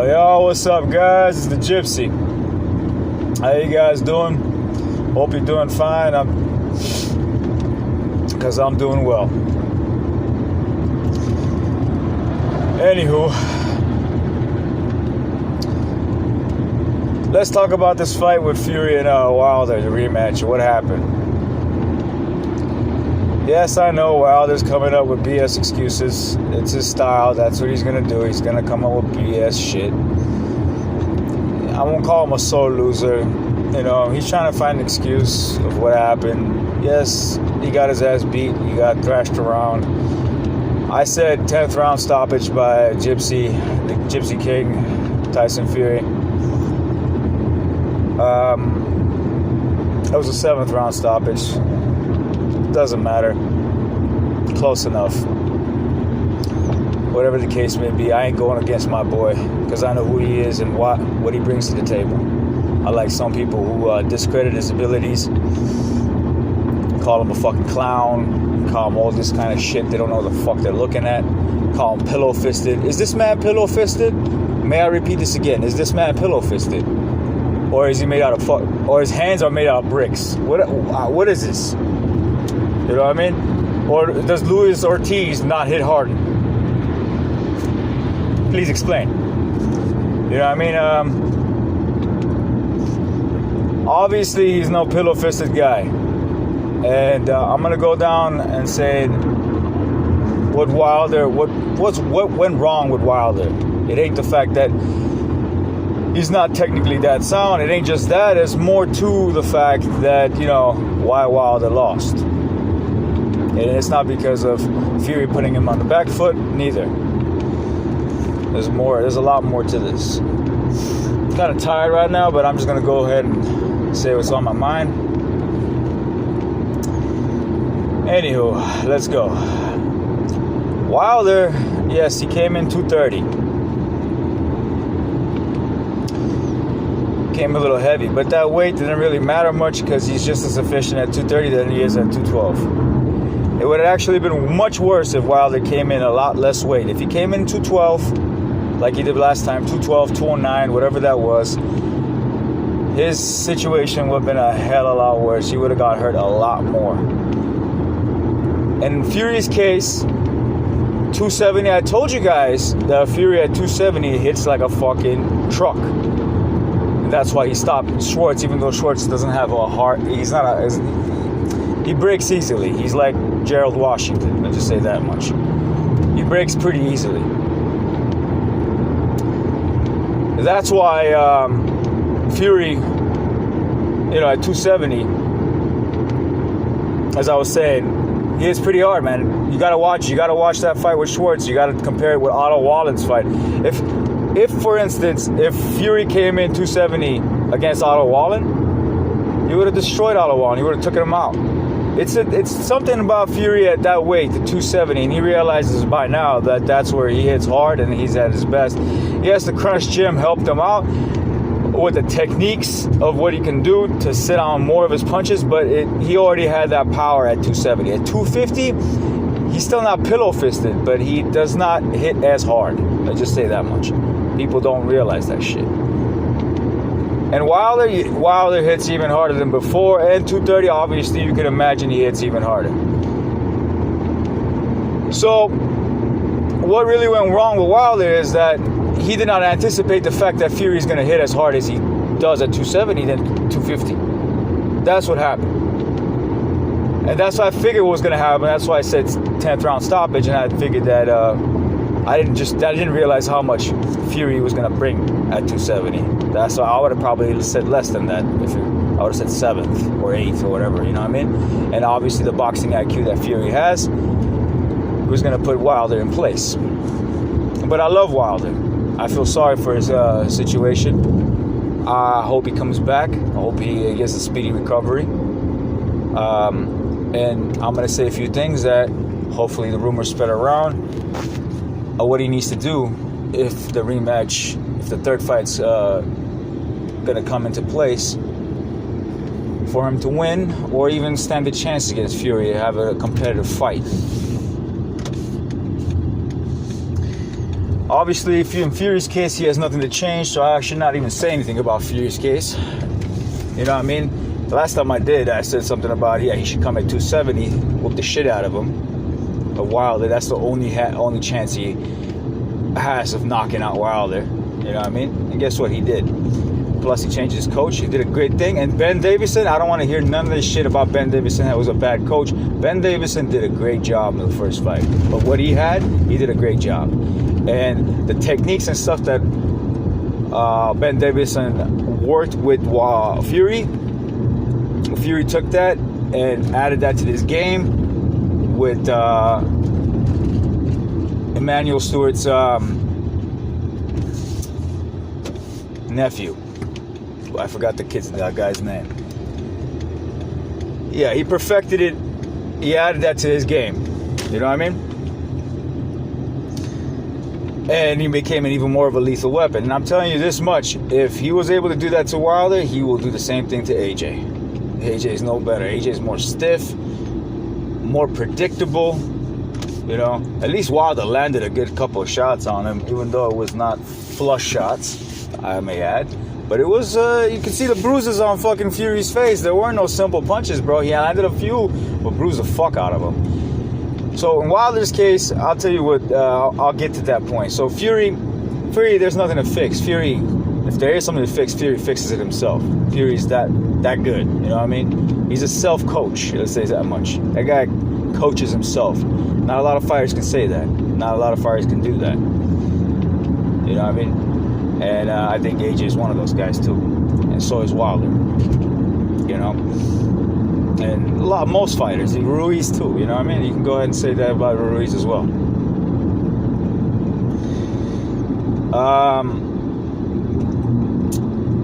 Yo, what's up, guys? It's the Gypsy. How you guys doing? Hope you're doing fine. Because I'm doing well. Anywho, let's talk about this fight with Fury and Wilder, the rematch. What happened? Yes, I know Wilder's coming up with BS excuses. It's his style. That's what he's going to do. He's going to come up with BS shit. I won't call him a sore loser. You know, he's trying to find an excuse of what happened. Yes, he got his ass beat. He got thrashed around. I said 10th round stoppage by Gypsy, the Gypsy King, Tyson Fury. It was a 7th round stoppage. Doesn't matter. Close enough. Whatever the case may be, I ain't going against my boy because I know who he is and what he brings to the table. Unlike some people who discredit his abilities, call him a fucking clown, call him all this kind of shit they don't know the fuck they're looking at, call him pillow-fisted. Is this man pillow-fisted? May I repeat this again? Is this man pillow-fisted? Or is he made out of or his hands are made out of bricks? What is this? You know what I mean? Or does Luis Ortiz not hit hard? Please explain. You know what I mean? Obviously, he's no pillow-fisted guy. And I'm going to go down and say what went wrong with Wilder. It ain't the fact that he's not technically that sound. It ain't just that. It's more to the fact that, you know, why Wilder lost. And it's not because of Fury putting him on the back foot, neither. There's a lot more to this. I'm kind of tired right now, but I'm just going to go ahead and say what's on my mind. Anywho, let's go. Wilder, yes, he came in 230. Came a little heavy, but that weight didn't really matter much because he's just as efficient at 230 than he is at 212. It would have actually been much worse if Wilder came in a lot less weight. If he came in 212, like he did last time, 212, 209, whatever that was, his situation would have been a hell of a lot worse. He would have got hurt a lot more. And in Fury's case, 270, I told you guys that Fury at 270 hits like a fucking truck. And that's why he stopped Schwartz, even though Schwartz doesn't have a heart. He breaks easily. He's like Gerald Washington, let's just say that much. He breaks pretty easily. That's why Fury, at 270, as I was saying, he hits pretty hard, man. You gotta watch that fight with Schwartz. You gotta compare it with Otto Wallen's fight. If for instance, if Fury came in 270 against Otto Wallen, he would have destroyed Otto Wallen. He would have taken him out. It's something about Fury at that weight, the 270, and he realizes by now that that's where he hits hard and he's at his best. Yes, the Crunch Gym helped him out with the techniques of what he can do to sit on more of his punches, but he already had that power at 270. At 250, he's still not pillow-fisted, but he does not hit as hard. Let's just say that much. People don't realize that shit. And Wilder hits even harder than before, and 230, obviously, you can imagine he hits even harder. So, what really went wrong with Wilder is that he did not anticipate the fact that Fury is going to hit as hard as he does at 270 than 250. That's what happened. And that's what I figured was going to happen. That's why I said 10th round stoppage, and I figured that I didn't realize how much Fury was going to bring at 270. That's why I would have probably said less than that. I would have said 7th or 8th or whatever, you know what I mean? And obviously the boxing IQ that Fury has was going to put Wilder in place. But I love Wilder. I feel sorry for his situation. I hope he comes back. I hope he gets a speedy recovery. And I'm going to say a few things that hopefully the rumors spread around of what he needs to do if the rematch, if the third fight's going to come into place for him to win or even stand a chance against Fury, have a competitive fight. Obviously, if you're in Fury's case, he has nothing to change, so I should not even say anything about Fury's case. You know what I mean? The last time I did, I said something about, he should come at 270, whoop the shit out of him. But Wilder, that's the only chance he has of knocking out Wilder. You know what I mean? And guess what? He did. Plus, he changed his coach. He did a great thing. And Ben Davison, I don't want to hear none of this shit about Ben Davison. That was a bad coach. Ben Davison did a great job in the first fight. But what he had, he did a great job. And the techniques and stuff that Ben Davison worked with Fury took that and added that to his game with Emmanuel Stewart's nephew. I forgot that guy's name. Yeah, he perfected it. He added that to his game. You know what I mean? And he became an even more of a lethal weapon. And I'm telling you this much, if he was able to do that to Wilder, he will do the same thing to AJ. AJ is no better. AJ is more stiff, more predictable. You know, at least Wilder landed a good couple of shots on him, even though it was not flush shots, I may add. But it was, you can see the bruises on fucking Fury's face. There weren't no simple punches, bro. He landed a few, but bruised the fuck out of him. So in Wilder's case, I'll tell you what, I'll get to that point. So Fury, there's nothing to fix. Fury, if there is something to fix, Fury fixes it himself. Fury's that good, you know what I mean? He's a self-coach, let's say that much. That guy coaches himself. Not a lot of fighters can say that. Not a lot of fighters can do that. You know what I mean? And I think AJ is one of those guys too. And so is Wilder. You know? And most fighters, Ruiz too, you know what I mean? You can go ahead and say that about Ruiz as well.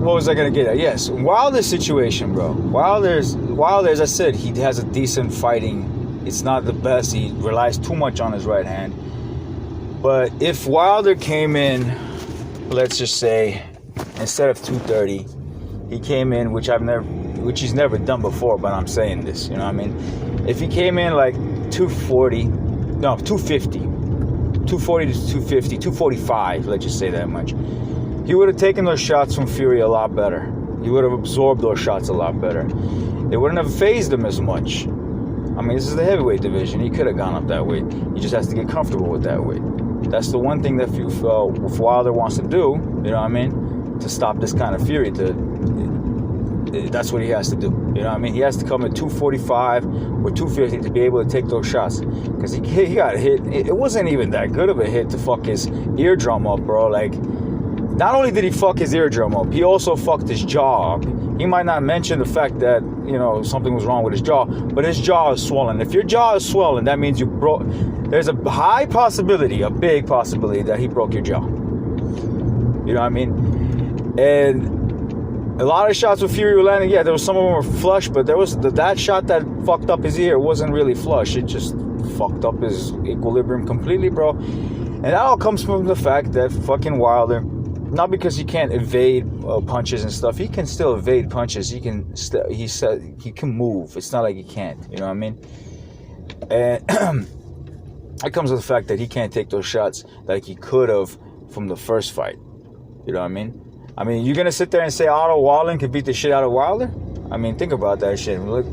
What was I gonna get at? Yes, Wilder's situation, bro. Wilder, as I said, he has a decent fighting. It's not the best. He relies too much on his right hand. But if Wilder came in, let's just say, instead of 230, he came in, which he's never done before, but I'm saying this, you know what I mean? If he came in like 250, 240 to 250, 245, let's just say that much, he would have taken those shots from Fury a lot better. He would have absorbed those shots a lot better. It wouldn't have phased him as much. I mean, this is the heavyweight division. He could have gone up that weight. He just has to get comfortable with that weight. That's the one thing that if Wilder wants to do, you know what I mean, to stop this kind of Fury, that's what he has to do. You know what I mean? He has to come at 245 or 250 to be able to take those shots. Because he got hit. It wasn't even that good of a hit to fuck his eardrum up, bro. Like, not only did he fuck his eardrum up, he also fucked his jaw up. He might not mention the fact that, you know, something was wrong with his jaw, but his jaw is swollen. If your jaw is swollen, that means there's a high possibility, a big possibility that he broke your jaw. You know what I mean? And a lot of shots with Fury were landing, yeah, some of them were flush, but there was that shot that fucked up his ear wasn't really flush. It just fucked up his equilibrium completely, bro. And that all comes from the fact that fucking Wilder, not because he can't evade punches and stuff. He can still evade punches. He can move. It's not like he can't. You know what I mean? And it comes with the fact that he can't take those shots like he could have from the first fight. You know what I mean? I mean, you're gonna sit there and say Otto Wallin could beat the shit out of Wilder? I mean, think about that shit. Look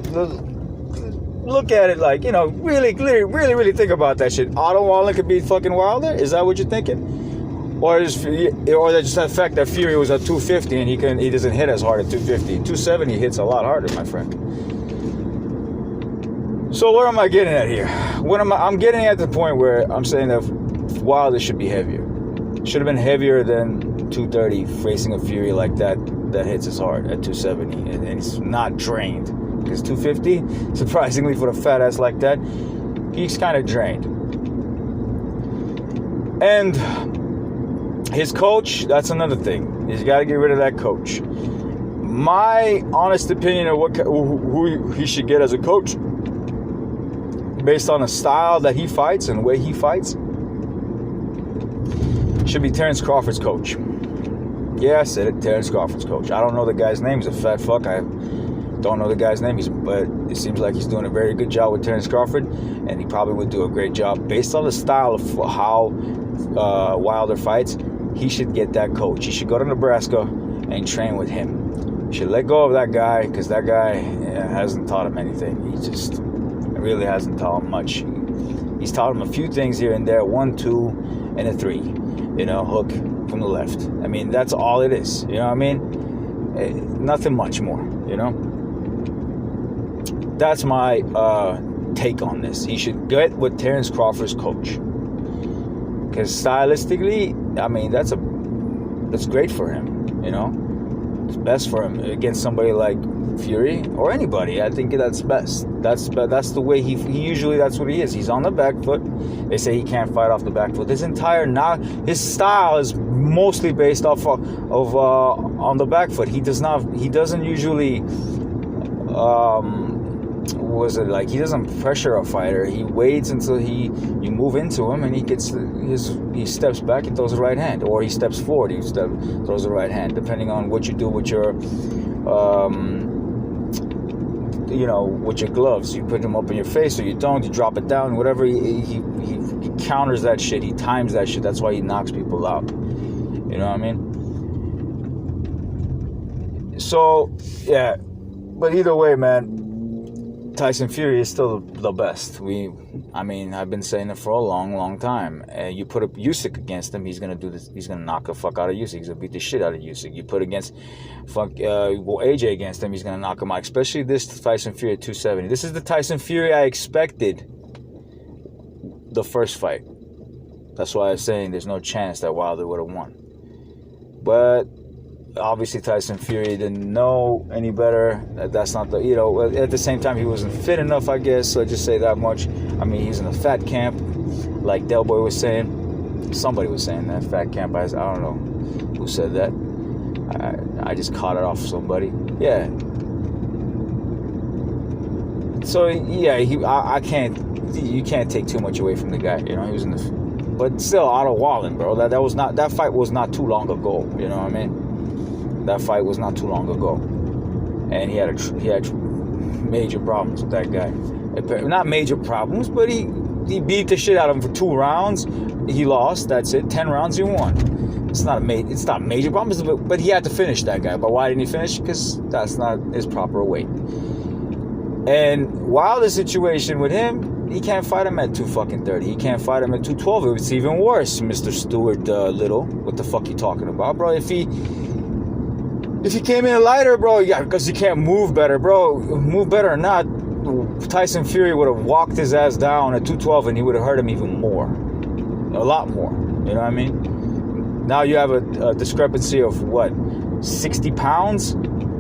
at it like, you know, really think about that shit. Otto Wallin could beat fucking Wilder? Is that what you're thinking? Or just the fact that Fury was at 250 and he doesn't hit as hard at 250. 270 hits a lot harder, my friend. So what am I getting at here? I'm getting at the point where I'm saying that Wilder should be heavier. Should have been heavier than 230 facing a Fury like that hits as hard at 270 and it's not drained. Because 250, surprisingly for a fat ass like that, he's kind of drained. And his coach, that's another thing. He's got to get rid of that coach. My honest opinion of who he should get as a coach, based on the style that he fights and the way he fights, should be Terence Crawford's coach. Yeah, I said it, Terence Crawford's coach. I don't know the guy's name. He's a fat fuck. I don't know the guy's name, but it seems like he's doing a very good job with Terence Crawford, and he probably would do a great job based on the style of how Wilder fights, he should get that coach. He should go to Nebraska and train with him. He should let go of that guy, because that guy hasn't taught him anything. He just really hasn't taught him much. He's taught him a few things here and there, 1, 2, and a 3. Hook from the left. I mean, that's all it is. You know what I mean? Nothing much more. That's my take on this. He should get with Terence Crawford's coach, because stylistically, I mean, that's great for him. It's best for him against somebody like Fury or anybody. I think that's best. That's the way he usually, that's what he is. He's on the back foot. They say he can't fight off the back foot. His style is mostly based off of on the back foot. He doesn't usually he doesn't pressure a fighter. He waits until you move into him, and he steps back and throws a right hand, or he steps forward, throws a right hand, depending on what you do with your with your gloves. You put them up in your face, or you don't. You drop it down, whatever. He counters that shit. He times that shit. That's why he knocks people out. You know what I mean? So yeah, but either way, man, Tyson Fury is still the best. I've been saying it for a long, long time. You put up Usyk against him, he's gonna do this. He's gonna knock the fuck out of Usyk. He's gonna beat the shit out of Usyk. You put AJ against him, he's gonna knock him out. Especially this Tyson Fury at 270. This is the Tyson Fury I expected the first fight. That's why I was saying there's no chance that Wilder would have won. But obviously Tyson Fury didn't know any better. That's not at the same time, he wasn't fit enough, I guess. So I just say that much. I mean, he's in a fat camp, like Del Boy was saying. Somebody was saying that, fat camp. I don't know who said that. I just caught it off somebody. Yeah. So yeah, you can't take too much away from the guy. He was but still, Otto Wallin, bro. That fight was not too long ago. You know what I mean? That fight was not too long ago, and he had major problems with that guy. Not major problems, but he beat the shit out of him for 2 rounds. He lost. That's it. 10 rounds, he won. It's not major problems, but he had to finish that guy. But why didn't he finish? Because that's not his proper weight. And while the situation with him, he can't fight him at 230. He can't fight him at 212. It's even worse, Mr. Stuart Little. What the fuck you talking about, bro? If he came in lighter, bro, yeah, because he can't move better, bro. Move better or not, Tyson Fury would have walked his ass down at 212, and he would have hurt him even more. A lot more. You know what I mean? Now you have a discrepancy of, 60 pounds?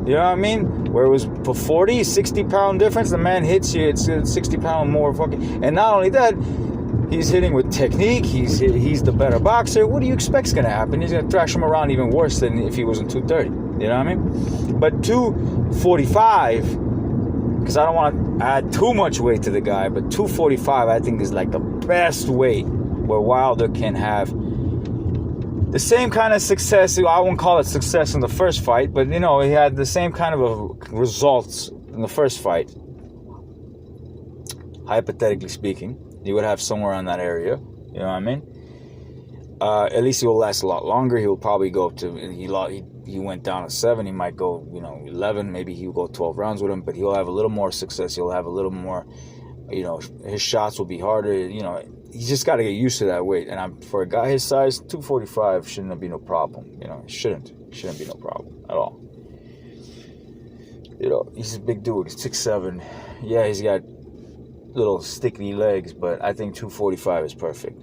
You know what I mean? Where it was for 40, 60-pound difference, the man hits you, it's 60-pound more fucking... And not only that, he's hitting with technique. He's the better boxer. What do you expect's going to happen? He's going to thrash him around even worse than if he was in 230. You know what I mean? But 245, because I don't want to add too much weight to the guy, but 245 I think is like the best weight where Wilder can have the same kind of success. I won't call it success in the first fight, but he had the same kind of results in the first fight. Hypothetically speaking, he would have somewhere in that area. You know what I mean? At least he will last a lot longer. He will probably go to, he went down to 7. He might go, 11. Maybe he'll go 12 rounds with him, but he'll have a little more success. He'll have a little more, his shots will be harder. He's just got to get used to that weight. And for a guy his size, 245 shouldn't be no problem. It shouldn't be no problem at all. He's a big dude. He's 6'7". Yeah, he's got little sticky legs, but I think 245 is perfect.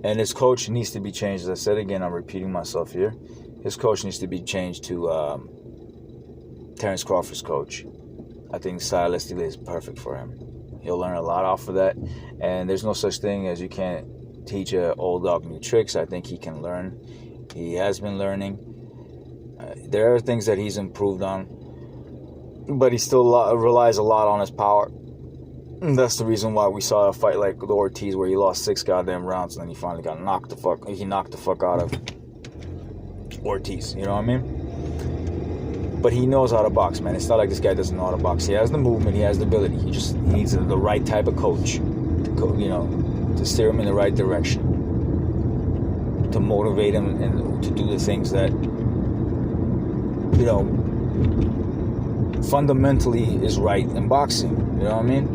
And his coach needs to be changed. As I said again, I'm repeating myself here. His coach needs to be changed to Terence Crawford's coach. I think stylistically is perfect for him. He'll learn a lot off of that. And there's no such thing as you can't teach an old dog new tricks. I think he can learn. He has been learning. There are things that he's improved on, but he still relies a lot on his power. And that's the reason why we saw a fight like the Ortiz where he lost 6 goddamn rounds and then he finally got knocked the fuck out of Ortiz. You know what I mean? But he knows how to box, man. It's not like this guy doesn't know how to box. He has the movement, he has the ability. He just needs the right type of coach to to steer him in the right direction, to motivate him and to do the things that, fundamentally is right in boxing. You know what I mean?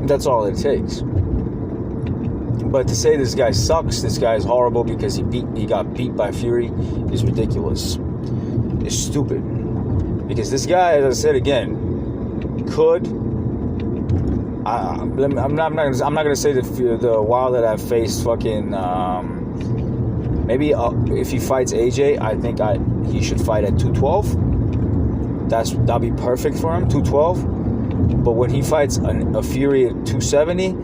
That's all it takes. But to say this guy sucks, this guy is horrible because he got beat by Fury is ridiculous. It's stupid. Because this guy, as I said again, could. I'm not gonna say the Wilder that I faced fucking. Maybe if he fights AJ, I think he should fight at 212. That'll be perfect for him, 212. But when he fights a Fury at 270,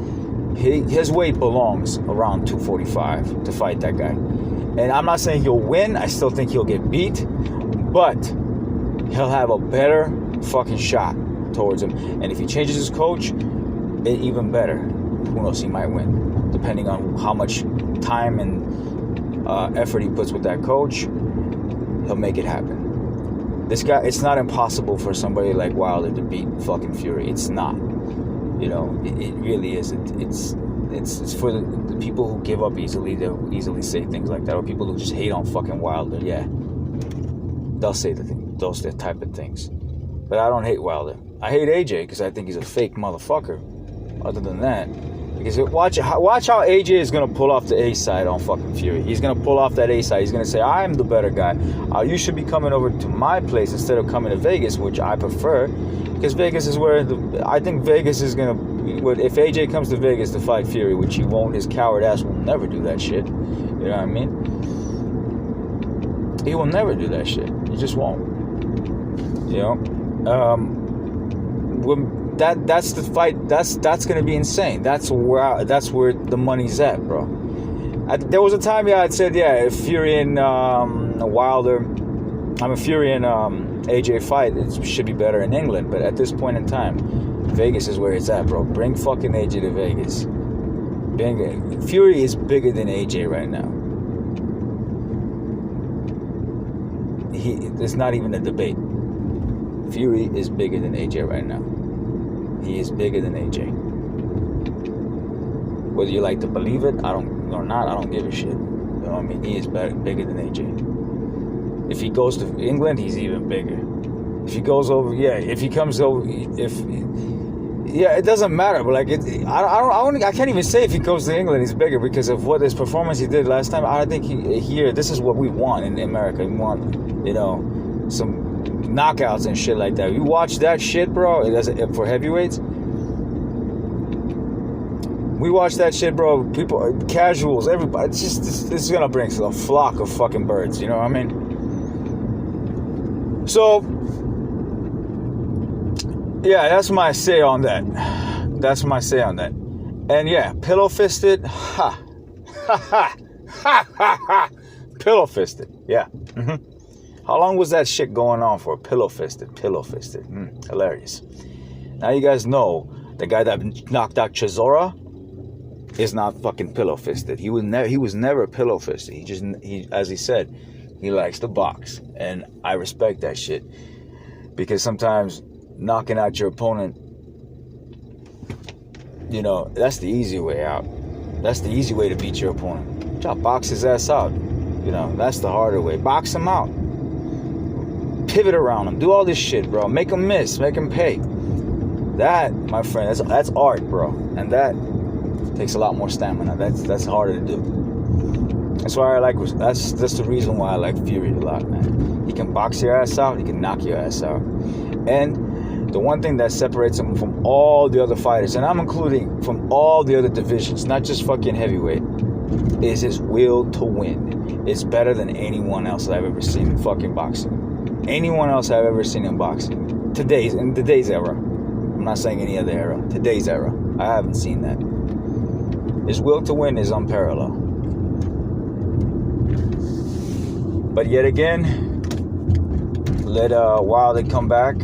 his weight belongs around 245 to fight that guy. And I'm not saying he'll win. I still think he'll get beat, but he'll have a better fucking shot towards him. And if he changes his coach, even better. Who knows? He might win, depending on how much time and effort he puts with that coach. He'll make it happen. This guy, it's not impossible for somebody like Wilder to beat fucking Fury. It's not. It really isn't. It's for the people who give up easily. They'll easily say things like that, or people who just hate on fucking Wilder. Yeah, they'll say those type of things. But I don't hate Wilder. I hate AJ because I think he's a fake motherfucker. Other than that, because watch how AJ is gonna pull off the A side on fucking Fury. He's gonna pull off that A side. He's gonna say, "I'm the better guy. You should be coming over to my place instead of coming to Vegas," which I prefer, because Vegas is where I think Vegas is gonna. If AJ comes to Vegas to fight Fury, which he won't, his coward ass will never do that shit. You know what I mean? He will never do that shit. He just won't. That's the fight. That's gonna be insane. That's where the money's at, bro. There was a time, I'd said, if Fury and Fury and AJ fight, it should be better in England. But at this point in time, Vegas is where it's at, bro. Bring fucking AJ to Vegas. Fury is bigger than AJ right now. There's not even a debate. Fury is bigger than AJ right now. He is bigger than AJ. Whether you like to believe it, I don't give a shit. You know what I mean? He is bigger than AJ. If he goes to England, he's even bigger. If he goes over, if he comes over, it doesn't matter. But like, I can't even say if he goes to England, he's bigger because of what his performance he did last time. I think this is what we want in America. We want, some knockouts and shit like that. You watch that shit, bro. For heavyweights, we watch that shit, bro. People, casuals, everybody. It's just this is gonna bring a flock of fucking birds. You know what I mean? So, that's my say on that. That's my say on that. And pillow fisted. Ha ha ha ha ha. Pillow fisted. Yeah. Mm-hmm. How long was that shit going on for? Pillow fisted. Hilarious. Now you guys know the guy that knocked out Chisora is not fucking pillow fisted. He was never pillow fisted. He as he said, he likes to box, and I respect that shit, because sometimes knocking out your opponent, that's the easy way out. That's the easy way to beat your opponent. Just box his ass out. That's the harder way. Box him out. Pivot around him. Do all this shit, bro. Make him miss. Make him pay. That, my friend, that's art, bro. And that takes a lot more stamina. That's harder to do. That's why that's the reason why I like Fury a lot, man. He can box your ass out. He can knock your ass out. And the one thing that separates him from all the other fighters, and I'm including from all the other divisions, not just fucking heavyweight, is his will to win. It's better than anyone else that I've ever seen in fucking boxing. Anyone else I've ever seen in boxing. In today's era. I'm not saying any other era. Today's era. I haven't seen that. His will to win is unparalleled. But yet again, let Wilder come back.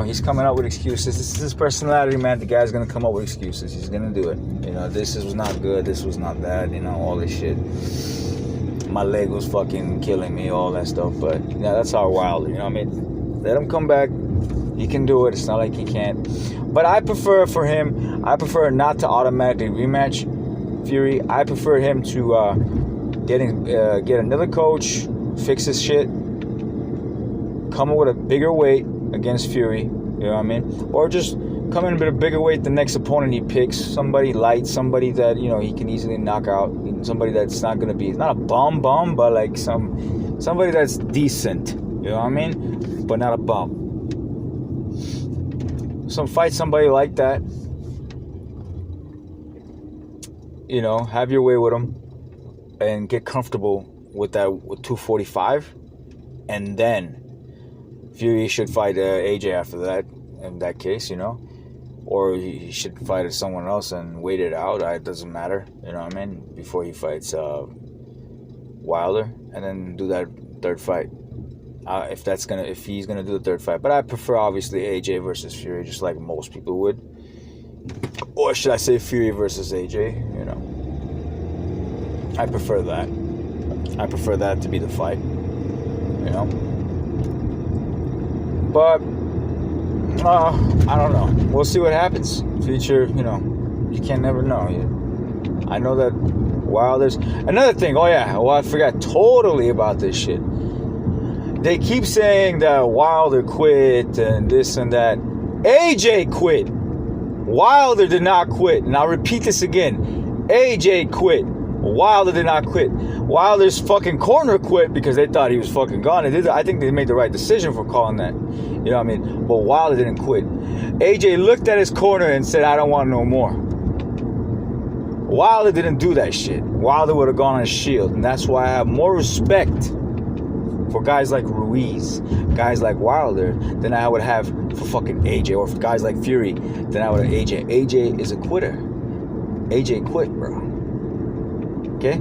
He's coming up with excuses. This is his personality, man. The guy's gonna come up with excuses. He's gonna do it. This was not good. This was not that. All this shit. My leg was fucking killing me, all that stuff. But that's how Wilder. Let him come back. He can do it. It's not like he can't. But I prefer not to automatically rematch Fury. I prefer him to get another coach, fix his shit, come in with a bigger weight against Fury. You know what I mean? Or just come in a bit of bigger weight the next opponent he picks. Somebody light, somebody that, you know, he can easily knock out. Somebody that's not going to be, not a bum, but like somebody that's decent. You know what I mean? But not a bum. Fight somebody like that. You know, have your way with him. And get comfortable with 245. And then Fury should fight AJ after that, in that case, you know. Or he should fight someone else and wait it out. It doesn't matter, you know what I mean? Before he fights Wilder, and then do that third fight. If he's gonna do the third fight. But I prefer obviously AJ versus Fury, just like most people would. Or should I say Fury versus AJ? You know, I prefer that. I prefer that to be the fight. You know. But I don't know. We'll see what happens. Future, you know, you can never know. I know that Wilder's another thing. Oh yeah, well I forgot totally about this shit. They keep saying that Wilder quit and this and that. AJ quit. Wilder did not quit. And I'll repeat this again. AJ quit. Wilder did not quit. Wilder's fucking corner quit because they thought he was fucking gone. I think they made the right decision for calling that. You know what I mean? But Wilder didn't quit. AJ looked at his corner and said, I don't want no more. Wilder didn't do that shit. Wilder would have gone on Shield. And that's why I have more respect for guys like Ruiz, guys like Wilder, than I would have for fucking AJ, or for guys like Fury, than I would have AJ. AJ is a quitter. AJ quit, bro. Okay?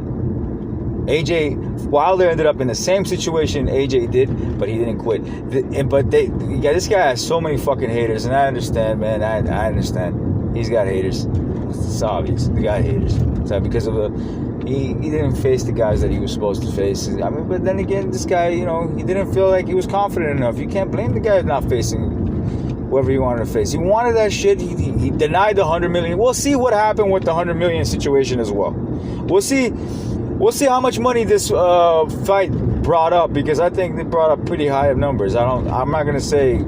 Wilder ended up in the same situation AJ did, but he didn't quit. This guy has so many fucking haters, and I understand, man. I understand. He's got haters. It's obvious. He got haters. So because of he didn't face the guys that he was supposed to face. I mean, but then again, this guy, you know, he didn't feel like he was confident enough. You can't blame the guy not facing whoever he wanted to face. He wanted that shit. He denied the $100 million. We'll see what happened with the $100 million situation as well. We'll see how much money this fight brought up, because I think they brought up pretty high of numbers. I'm not gonna say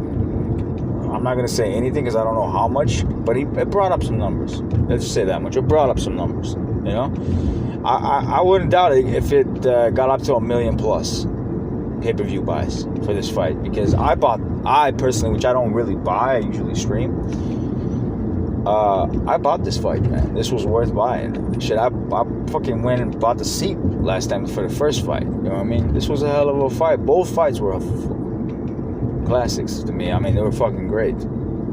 anything because I don't know how much, but it brought up some numbers. Let's just say that much. It brought up some numbers. You know, I wouldn't doubt it if it got up to $1 million plus pay-per-view buys for this fight, because I personally, which I don't really buy, I usually stream. I bought this fight, man. This was worth buying. Shit, I fucking went and bought the seat last time for the first fight. You know what I mean? This was a hell of a fight. Both fights were classics to me. I mean, they were fucking great.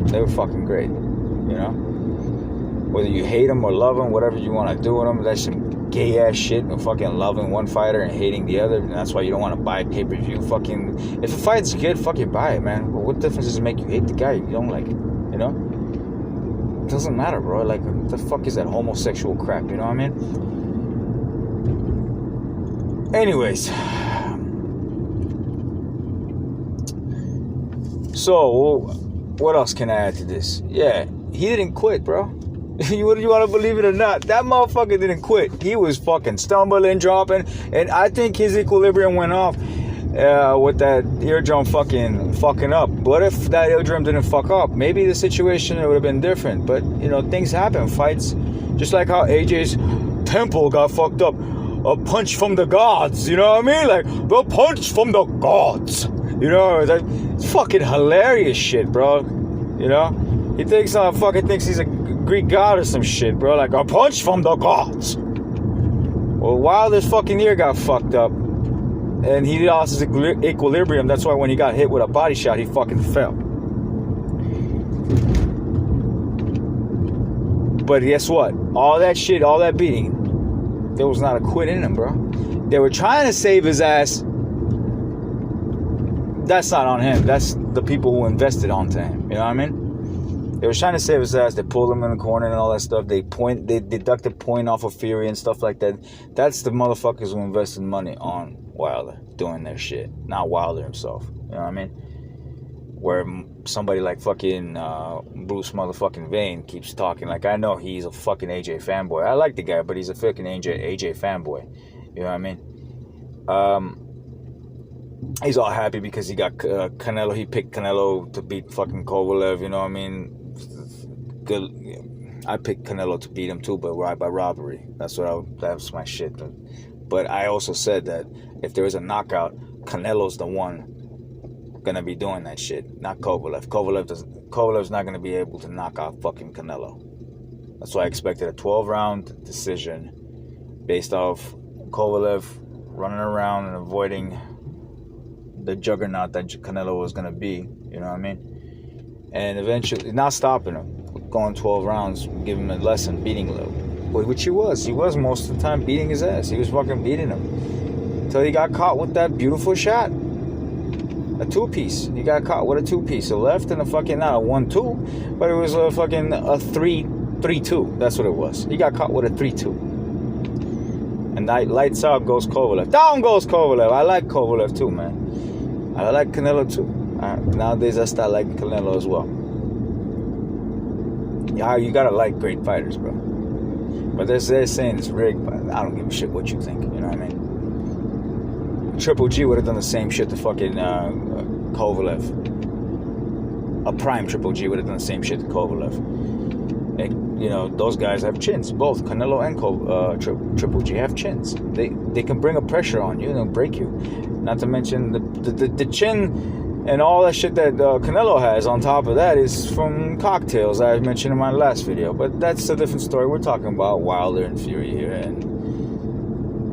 They were fucking great. You know? Whether you hate them or love them, whatever you want to do with them, that's some gay ass shit. And fucking loving one fighter and hating the other. And that's why you don't want to buy pay-per-view. Fucking, if a fight's good, fucking buy it, man. But what difference does it make you hate the guy if you don't like it? You know? It doesn't matter, bro. Like, what the fuck is that homosexual crap? You know what I mean? Anyways. So, what else can I add to this? Yeah, he didn't quit, bro. You want to believe it or not, that motherfucker didn't quit. He was fucking stumbling, dropping, and I think his equilibrium went off with that eardrum fucking up. What if that eardrum didn't fuck up? Maybe the situation would have been different. But, you know, things happen. Fights, just like how AJ's temple got fucked up. A punch from the gods, you know what I mean? Like, the punch from the gods. You know, it's fucking hilarious shit, bro. You know? He thinks he's a Greek god or some shit, bro. Like, a punch from the gods. Well, Wilder's fucking ear got fucked up. And he lost his equilibrium. That's why when he got hit with a body shot, he fucking fell. But guess what? All that shit, all that beating, there was not a quit in him, bro. They were trying to save his ass. That's not on him. That's the people who invested onto him. You know what I mean? They were trying to save his ass. They pulled him in the corner and all that stuff. They deducted point off of Fury and stuff like that. That's the motherfuckers who invested money on Wilder doing their shit, not Wilder himself. You know what I mean? where somebody like fucking Bruce motherfucking Vane keeps talking. Like, I know he's a fucking AJ fanboy. I like the guy, but he's a fucking AJ fanboy. You know what I mean? He's all happy because he got Canelo. He picked Canelo to beat fucking Kovalev. You know what I mean? Good. I picked Canelo to beat him too, but by robbery. That's my shit. But I also said that if there is a knockout, Canelo's the one gonna be doing that shit, not Kovalev. Kovalev's not gonna be able to knock out fucking Canelo. That's why I expected a 12-round decision based off Kovalev running around and avoiding the juggernaut that Canelo was gonna be. You know what I mean? And eventually, not stopping him, going 12 rounds, giving him a lesson, beating him. Which he was. He was most of the time beating his ass. He was fucking beating him until he got caught with that beautiful shot. A two-piece. He got caught with a two-piece. A left and a fucking, not a 1-2, but it was a fucking a 3-2. That's what it was. He got caught with a 3-2. And lights out goes Kovalev. Down goes Kovalev. I like Kovalev too, man. I like Canelo too. Nowadays I start liking Canelo as well. Yeah, you gotta like great fighters, bro. But they're saying it's rigged, but I don't give a shit what you think. You know what I mean? Triple G would have done the same shit to fucking Kovalev. A prime Triple G would have done the same shit to Kovalev. And, you know, those guys have chins. Both Canelo and Triple G have chins. They can bring a pressure on you and they'll break you. Not to mention the chin and all that shit that Canelo has on top of that is from cocktails I mentioned in my last video. But that's a different story. We're talking about Wilder and Fury here and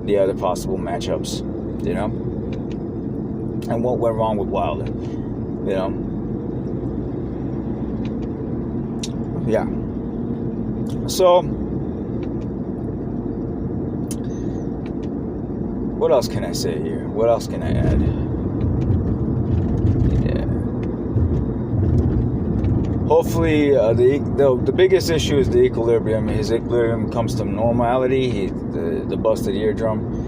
the other possible matchups. You know, and what went wrong with Wilder, you know, yeah. So, what else can I say here? What else can I add? Yeah. Hopefully, the biggest issue is the equilibrium. His equilibrium comes to normality. The busted eardrum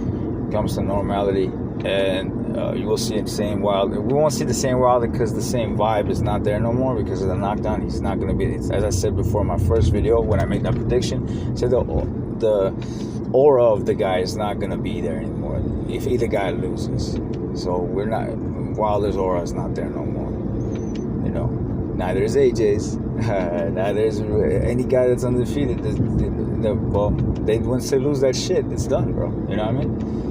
comes to normality, and you will see the same Wilder. We won't see the same Wilder because the same vibe is not there no more because of the knockdown. He's not going to be, as I said before in my first video when I made that prediction, said the aura of the guy is not going to be there anymore if either guy loses. So Wilder's aura is not there no more. You know, neither is AJ's. Neither is any guy that's undefeated. Well, once they lose that shit, it's done, bro. You know what I mean?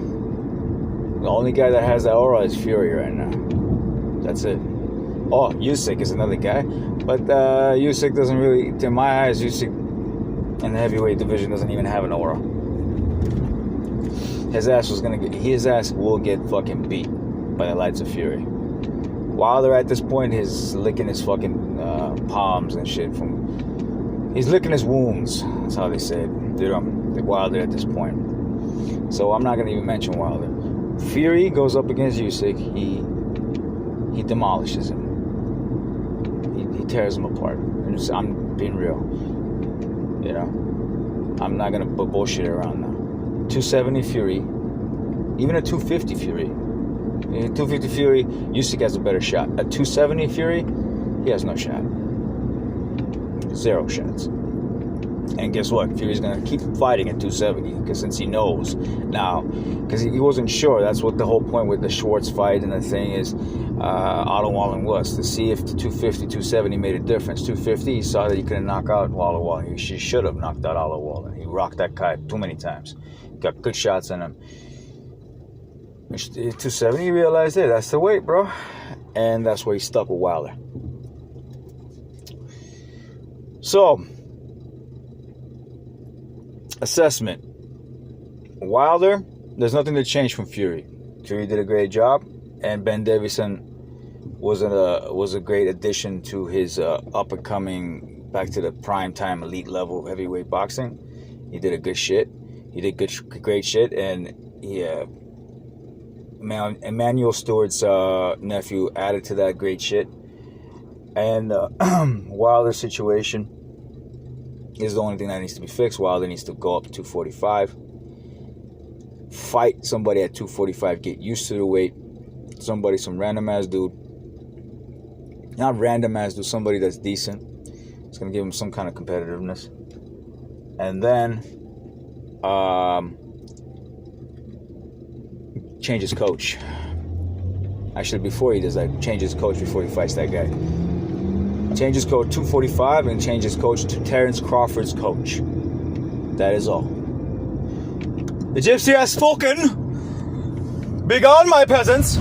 The only guy that has that aura is Fury right now. That's it. Oh, Usyk is another guy. But Usyk doesn't really, to my eyes, Usyk in the heavyweight division doesn't even have an aura. His ass will get fucking beat by the lights of Fury. Wilder at this point is licking his fucking palms and shit he's licking his wounds. That's how they say it. You know, Wilder at this point. So I'm not gonna even mention Wilder. Fury goes up against Usyk. He demolishes him. He tears him apart. I'm being real. You know, I'm not gonna put bullshit around now. 270 Fury, even a 250 Fury. 250 Fury, Usyk has a better shot. At 270 Fury, he has no shot. 0 shots. And guess what? Fury's going to keep fighting at 270 because since he knows now, because he wasn't sure. That's what the whole point with the Schwartz fight and the thing is, Otto Wallin was to see if the 250, 270 made a difference. 250, he saw that he couldn't knock out Otto Wallin. He should have knocked out Otto Wallin. He rocked that guy too many times. Got good shots in him. 270, he realized, hey, that's the weight, bro. And that's where he stuck with Wilder. So, assessment. Wilder, there's nothing to change from Fury. Fury did a great job, and Ben Davison was a great addition to his up-and-coming, back to the prime-time elite level heavyweight boxing. He did a good shit. He did great shit, and Emmanuel Stewart's nephew added to that great shit. And Wilder's situation is the only thing that needs to be fixed. Wilder needs to go up to 245. Fight somebody at 245. Get used to the weight. Some random ass dude Not random ass dude, somebody that's decent. It's gonna give him some kind of competitiveness. And then change his coach. Actually, before he does that, change his coach before he fights that guy. Change his coach 245 and change his coach to Terence Crawford's coach. That is all. The gypsy has spoken. Begone, my peasants.